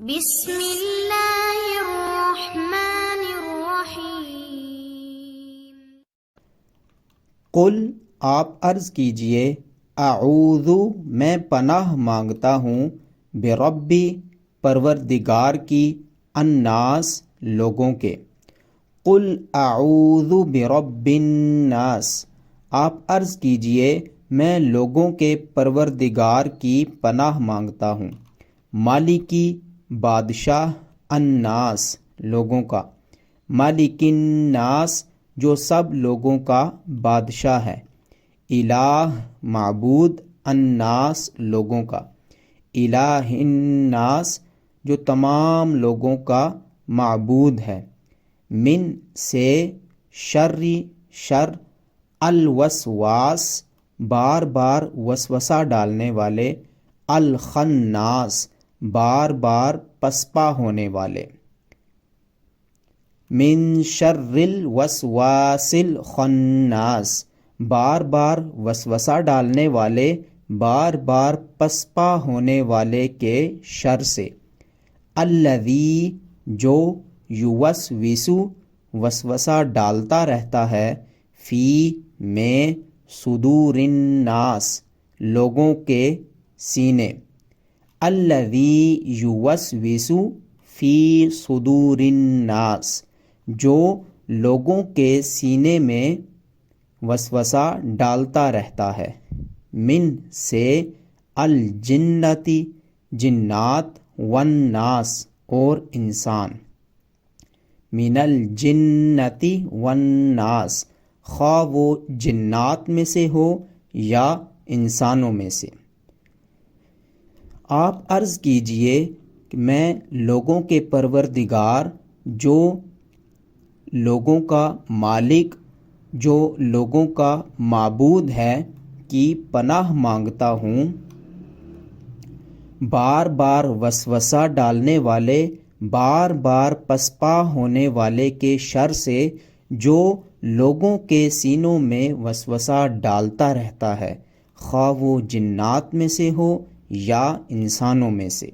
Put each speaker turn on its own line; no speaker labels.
بسم اللہ الرحمن الرحیم۔
قل آپ عرض کیجئے، اعوذ میں پناہ مانگتا ہوں، بربی پروردگار کی، الناس لوگوں کے۔ قل اعوذ برب الناس آپ عرض کیجئے میں لوگوں کے پروردگار کی پناہ مانگتا ہوں، مالکی بادشاہ، الناس لوگوں کا، مالک الناس جو سب لوگوں کا بادشاہ ہے، الہ معبود، الناس لوگوں کا، الہ الناس جو تمام لوگوں کا معبود ہے، من سے، شر شر، الوسواس بار بار وسوسہ ڈالنے والے، الخناس بار بار پسپا ہونے والے، من شر الوسواس الخناس بار بار وسوسہ ڈالنے والے، بار بار پسپا ہونے والے کے شر سے، الذی جو، یوسوسو وسوسہ ڈالتا رہتا ہے، فی میں، صدور الناس لوگوں کے سینے، الذی یوسوسو فی صدور الناس جو لوگوں کے سینے میں وسوسہ ڈالتا رہتا ہے، من سے، الجنتی جنات، والناس اور انسان، من الجنتی والناس خواہ وہ جنات میں سے ہو یا انسانوں میں سے۔ آپ عرض کیجئے کہ میں لوگوں کے پروردگار، جو لوگوں کا مالک، جو لوگوں کا معبود ہے، کی پناہ مانگتا ہوں، بار بار وسوسہ ڈالنے والے، بار بار پسپا ہونے والے کے شر سے، جو لوگوں کے سینوں میں وسوسہ ڈالتا رہتا ہے، خواہ وہ جنات میں سے ہو یا انسانوں میں سے۔